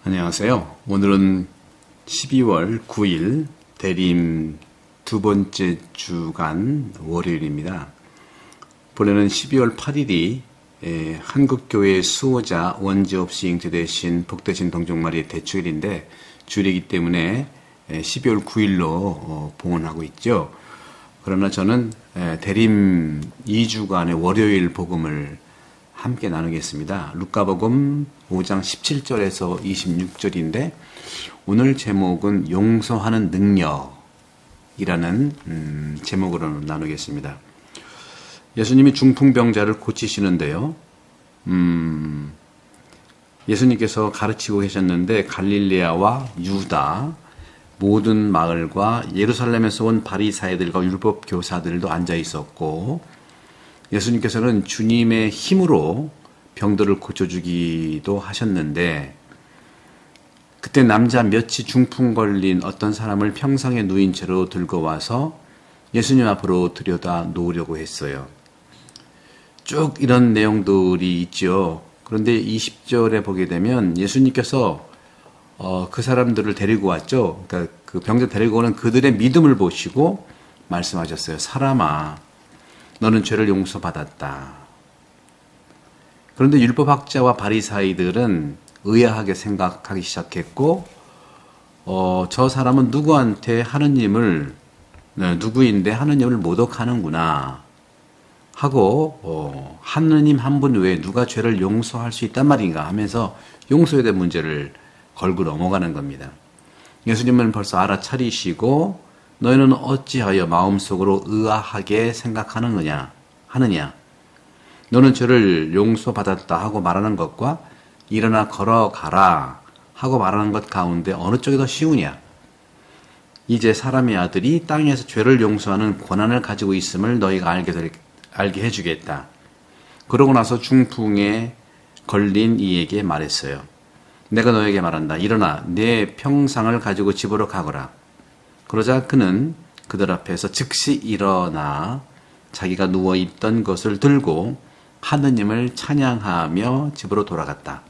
안녕하세요. 오늘은 12월 9일 대림 두 번째 주간 월요일입니다. 본래는 12월 8일이 한국교회 수호자 원지업 시행제 대신 복되신 동정마리의 대축일인데 주일이기 때문에 12월 9일로 봉헌하고 있죠. 그러나 저는 대림 2주간의 월요일 복음을 함께 나누겠습니다. 루카복음 5장 17절에서 26절인데 오늘 제목은 용서하는 능력이라는 제목으로 나누겠습니다. 예수님이 중풍병자를 고치시는데요. 예수님께서 가르치고 계셨는데 갈릴레아와 유다 모든 마을과 예루살렘에서 온 바리사이들과 율법 교사들도 앉아 있었고 예수님께서는 주님의 힘으로 병들을 고쳐주기도 하셨는데 그때 남자 몇이 중풍 걸린 어떤 사람을 평상에 누인 채로 들고 와서 예수님 앞으로 들여다 놓으려고 했어요. 쭉 이런 내용들이 있죠. 그런데 20절에 보게 되면 예수님께서 그 사람들을 데리고 왔죠. 그러니까 그 병자 데리고 오는 그들의 믿음을 보시고 말씀하셨어요. 사람아, 너는 죄를 용서받았다. 그런데 율법학자와 바리사이들은 의아하게 생각하기 시작했고 저 사람은 누구한테 하느님을 누구인데 하느님을 모독하는구나 하고 하느님 한 분 외에 누가 죄를 용서할 수 있단 말인가 하면서 용서에 대한 문제를 걸고 넘어가는 겁니다. 예수님은 벌써 알아차리시고 너희는 어찌하여 마음속으로 의아하게 생각하느냐 하느냐. 너는 죄를 용서받았다 하고 말하는 것과 일어나 걸어가라 하고 말하는 것 가운데 어느 쪽이 더 쉬우냐. 이제 사람의 아들이 땅에서 죄를 용서하는 권한을 가지고 있음을 너희가 알게 해주겠다. 그러고 나서 중풍에 걸린 이에게 말했어요. 내가 너에게 말한다. 일어나 내 평상을 가지고 집으로 가거라. 그러자 그는 그들 앞에서 즉시 일어나 자기가 누워있던 것을 들고 하느님을 찬양하며 집으로 돌아갔다.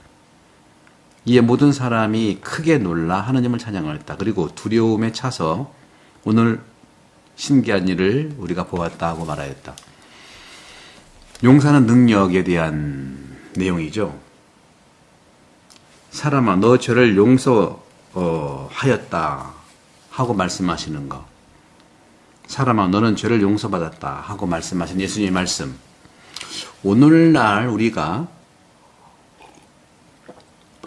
이에 모든 사람이 크게 놀라 하느님을 찬양했다. 그리고 두려움에 차서 오늘 신기한 일을 우리가 보았다 하고 말하였다. 용서하는 능력에 대한 내용이죠. 사람아, 너 죄를 용서하였다 하고 말씀하시는 거. 사람아, 너는 죄를 용서받았다 하고 말씀하신 예수님의 말씀. 오늘날 우리가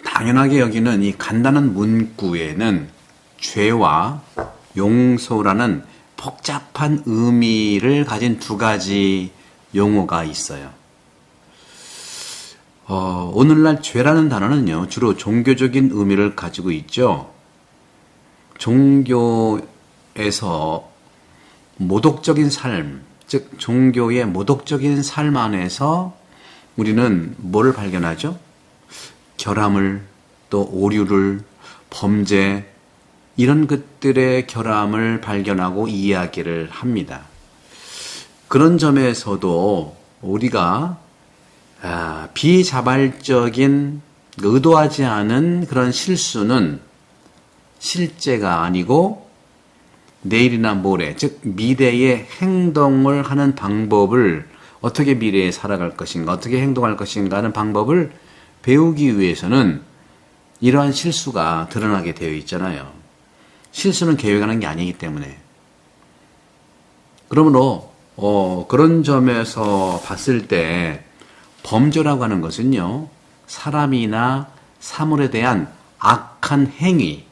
당연하게 여기는 이 간단한 문구에는 죄와 용서라는 복잡한 의미를 가진 두 가지 용어가 있어요. 오늘날 죄라는 단어는요, 주로 종교적인 의미를 가지고 있죠. 종교에서 모독적인 삶, 즉 종교의 모독적인 삶 안에서 우리는 뭐를 발견하죠? 결함을, 또 오류를, 범죄, 이런 것들의 결함을 발견하고 이야기를 합니다. 그런 점에서도 우리가 비자발적인 의도하지 않은 그런 실수는 실제가 아니고 내일이나 모레, 즉 미래의 행동을 하는 방법을 어떻게 미래에 살아갈 것인가, 어떻게 행동할 것인가 하는 방법을 배우기 위해서는 이러한 실수가 드러나게 되어 있잖아요. 실수는 계획하는 게 아니기 때문에. 그러므로 그런 점에서 봤을 때 범죄라고 하는 것은요, 사람이나 사물에 대한 악한 행위,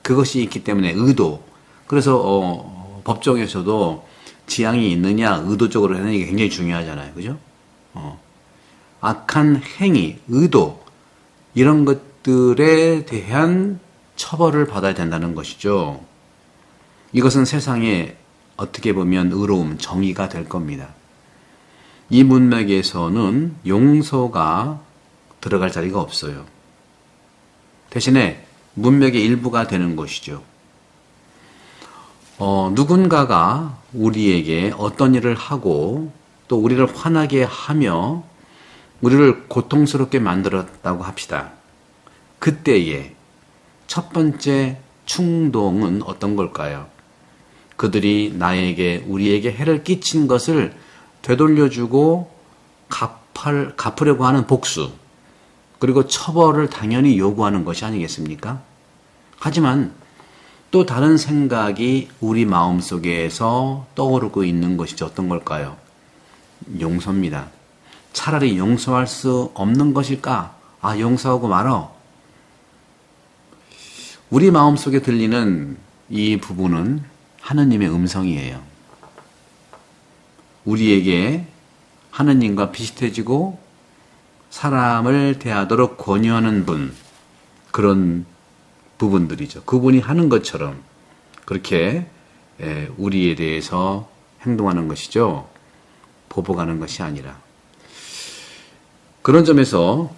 그것이 있기 때문에 의도. 그래서 법정에서도 지향이 있느냐, 의도적으로 하는 게 굉장히 중요하잖아요. 그죠? 악한 행위, 의도, 이런 것들에 대한 처벌을 받아야 된다는 것이죠. 이것은 세상에 어떻게 보면 의로움, 정의가 될 겁니다. 이 문맥에서는 용서가 들어갈 자리가 없어요. 대신에 문맥의 일부가 되는 것이죠. 누군가가 우리에게 어떤 일을 하고 또 우리를 화나게 하며 우리를 고통스럽게 만들었다고 합시다. 그때에 첫 번째 충동은 어떤 걸까요? 그들이 우리에게 해를 끼친 것을 되돌려주고 갚으려고 하는 복수, 그리고 처벌을 당연히 요구하는 것이 아니겠습니까? 하지만 또 다른 생각이 우리 마음속에서 떠오르고 있는 것이 어떤 걸까요? 용서입니다. 차라리 용서할 수 없는 것일까? 용서하고 말어. 우리 마음속에 들리는 이 부분은 하느님의 음성이에요. 우리에게 하느님과 비슷해지고 사람을 대하도록 권유하는 분, 그런 부분들이죠. 그분이 하는 것처럼 그렇게 우리에 대해서 행동하는 것이죠. 보복하는 것이 아니라. 그런 점에서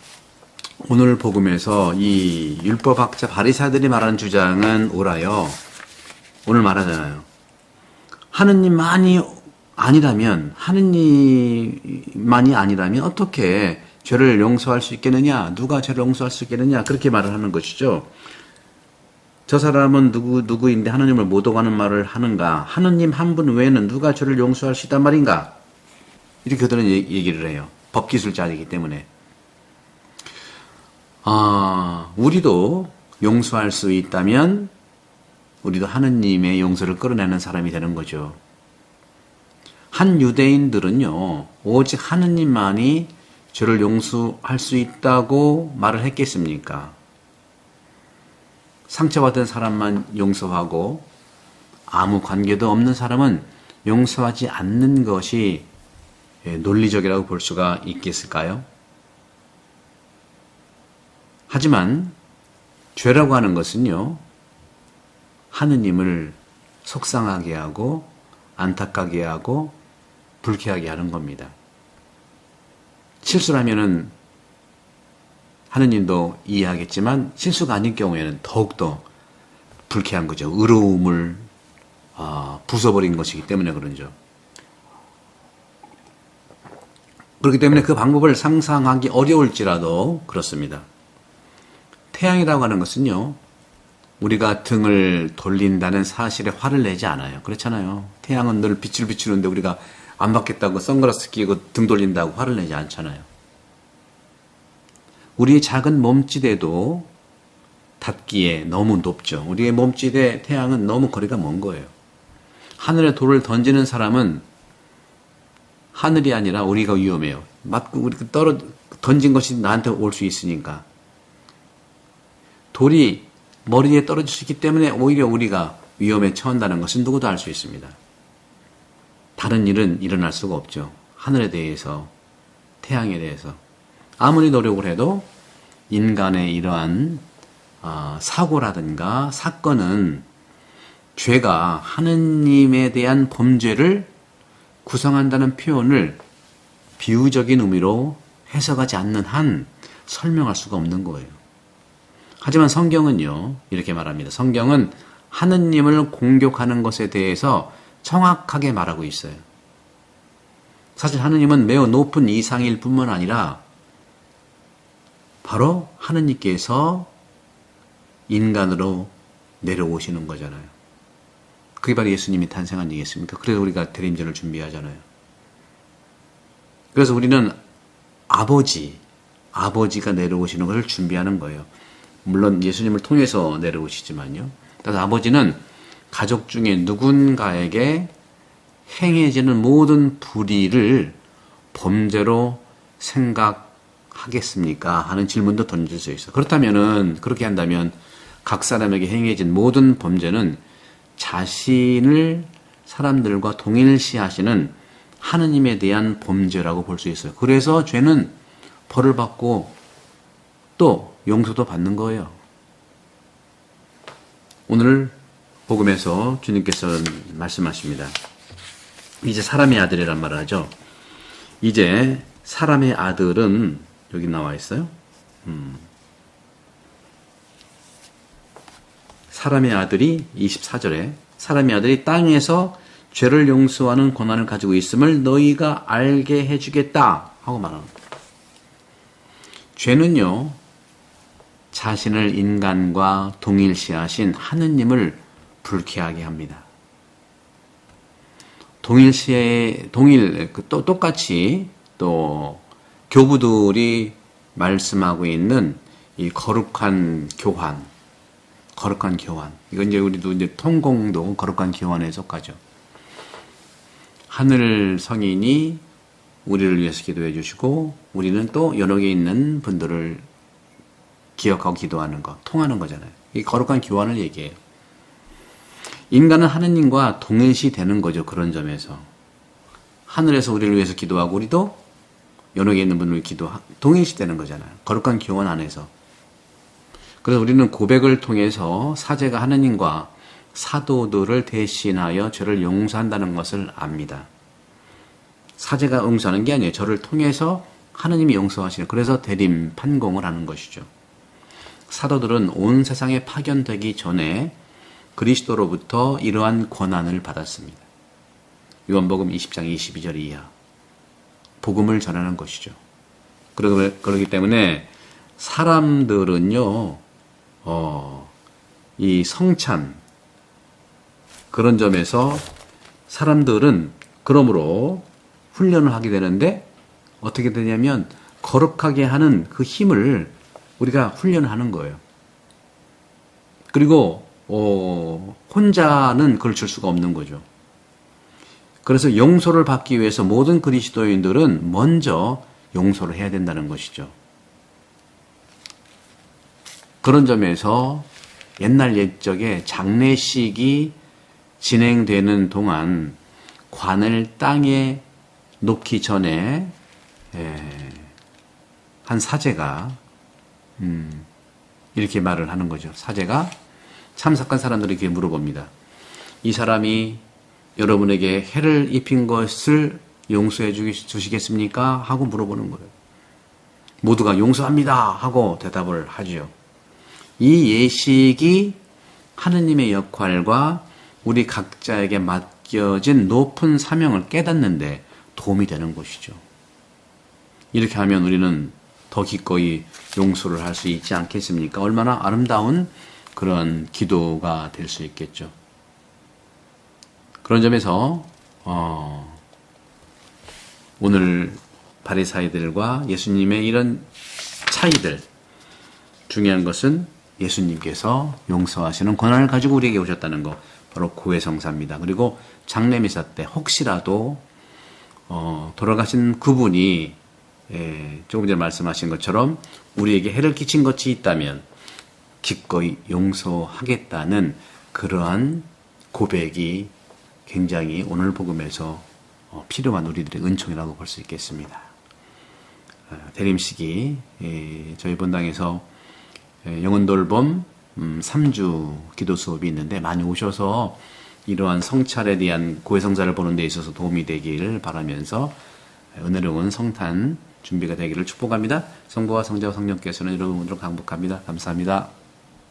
오늘 복음에서 이 율법학자 바리새인들이 말하는 주장은 옳아요. 오늘 말하잖아요. 하느님만이 아니라면 어떻게 죄를 용서할 수 있겠느냐? 누가 죄를 용서할 수 있겠느냐? 그렇게 말을 하는 것이죠. 저 사람은 누구인데 하느님을 모독하는 말을 하는가? 하느님 한 분 외에는 누가 죄를 용서할 수 있단 말인가? 이렇게 그들은 얘기를 해요. 법기술자이기 때문에. 우리도 용서할 수 있다면 우리도 하느님의 용서를 끌어내는 사람이 되는 거죠. 한 유대인들은요, 오직 하느님만이 죄를 용서할 수 있다고 말을 했겠습니까? 상처받은 사람만 용서하고 아무 관계도 없는 사람은 용서하지 않는 것이 논리적이라고 볼 수가 있겠을까요? 하지만 죄라고 하는 것은요, 하느님을 속상하게 하고 안타깝게 하고 불쾌하게 하는 겁니다. 실수를 하면은 하느님도 이해하겠지만 실수가 아닌 경우에는 더욱더 불쾌한 거죠. 의로움을 부숴버린 것이기 때문에 그런죠. 그렇기 때문에 그 방법을 상상하기 어려울지라도 그렇습니다. 태양이라고 하는 것은요, 우리가 등을 돌린다는 사실에 화를 내지 않아요. 그렇잖아요. 태양은 늘 빛을 비추는데 우리가 안 받겠다고 선글라스 끼고 등 돌린다고 화를 내지 않잖아요. 우리의 작은 몸짓에도 닿기에 너무 높죠. 우리의 몸짓에 태양은 너무 거리가 먼 거예요. 하늘에 돌을 던지는 사람은 하늘이 아니라 우리가 위험해요. 맞고 우리가 던진 것이 나한테 올 수 있으니까. 돌이 머리에 떨어질 수 있기 때문에 오히려 우리가 위험에 처한다는 것은 누구도 알 수 있습니다. 다른 일은 일어날 수가 없죠. 하늘에 대해서, 태양에 대해서. 아무리 노력을 해도 인간의 이러한 사고라든가 사건은 죄가 하느님에 대한 범죄를 구성한다는 표현을 비유적인 의미로 해석하지 않는 한 설명할 수가 없는 거예요. 하지만 성경은요, 이렇게 말합니다. 성경은 하느님을 공격하는 것에 대해서 정확하게 말하고 있어요. 사실 하느님은 매우 높은 이상일 뿐만 아니라 바로 하느님께서 인간으로 내려오시는 거잖아요. 그게 바로 예수님이 탄생한 얘기겠습니까? 그래서 우리가 대림절을 준비하잖아요. 그래서 우리는 아버지가 내려오시는 것을 준비하는 거예요. 물론 예수님을 통해서 내려오시지만요. 그래서 아버지는 가족 중에 누군가에게 행해지는 모든 불의를 범죄로 생각하겠습니까? 하는 질문도 던질 수 있어요. 그렇게 한다면 각 사람에게 행해진 모든 범죄는 자신을 사람들과 동일시하시는 하느님에 대한 범죄라고 볼 수 있어요. 그래서 죄는 벌을 받고 또 용서도 받는 거예요. 오늘 복음에서 주님께서 말씀하십니다. 이제 사람의 아들이란 말을 하죠. 이제 사람의 아들은 여기 나와 있어요. 사람의 아들이 24절에 사람의 아들이 땅에서 죄를 용서하는 권한을 가지고 있음을 너희가 알게 해주겠다 하고 말합니다. 죄는요, 자신을 인간과 동일시하신 하느님을 불쾌하게 합니다. 똑같이 또 교부들이 말씀하고 있는 이 거룩한 교환. 이건 이제 우리도 이제 통공도 거룩한 교환에 속하죠. 하늘 성인이 우리를 위해서 기도해 주시고, 우리는 또 여러 개 있는 분들을 기억하고 기도하는 것, 통하는 거잖아요. 이 거룩한 교환을 얘기해요. 인간은 하느님과 동일시 되는 거죠. 그런 점에서. 하늘에서 우리를 위해서 기도하고, 우리도 여러 개 있는 분을 동일시 되는 거잖아요. 거룩한 교환 안에서. 그래서 우리는 고백을 통해서 사제가 하느님과 사도들을 대신하여 죄를 용서한다는 것을 압니다. 사제가 용서하는 게 아니에요. 저를 통해서 하느님이 용서하시는, 그래서 대림 판공을 하는 것이죠. 사도들은 온 세상에 파견되기 전에 그리스도로부터 이러한 권한을 받았습니다. 요한복음 20장 22절 이하. 복음을 전하는 것이죠. 그러기 때문에 사람들은요, 이 성찬, 그런 점에서 사람들은 그러므로 훈련을 하게 되는데, 어떻게 되냐면 거룩하게 하는 그 힘을 우리가 훈련을 하는 거예요. 그리고 혼자는 그걸 줄 수가 없는 거죠. 그래서 용서를 받기 위해서 모든 그리스도인들은 먼저 용서를 해야 된다는 것이죠. 그런 점에서 옛날 옛적에 장례식이 진행되는 동안 관을 땅에 놓기 전에 한 사제가 이렇게 말을 하는 거죠. 사제가 참석한 사람들에게 물어봅니다. 이 사람이 여러분에게 해를 입힌 것을 용서해 주시겠습니까? 하고 물어보는 거예요. 모두가 용서합니다 하고 대답을 하지요. 이 예식이 하느님의 역할과 우리 각자에게 맡겨진 높은 사명을 깨닫는데 도움이 되는 것이죠. 이렇게 하면 우리는 더 기꺼이 용서를 할 수 있지 않겠습니까? 얼마나 아름다운 그런 기도가 될 수 있겠죠. 그런 점에서 오늘 바리사이들과 예수님의 이런 차이들, 중요한 것은 예수님께서 용서하시는 권한을 가지고 우리에게 오셨다는 것, 바로 고해성사입니다. 그리고 장례미사 때 혹시라도 돌아가신 그분이 조금 전에 말씀하신 것처럼 우리에게 해를 끼친 것이 있다면 기꺼이 용서하겠다는 그러한 고백이 굉장히 오늘 복음에서 필요한 우리들의 은총이라고 볼 수 있겠습니다. 대림식이 저희 본당에서 영혼돌봄 3주 기도 수업이 있는데 많이 오셔서 이러한 성찰에 대한 고해성사를 보는 데 있어서 도움이 되기를 바라면서 은혜로운 성탄 준비가 되기를 축복합니다. 성부와 성자와 성령께서는 여러분들을 강복합니다. 감사합니다.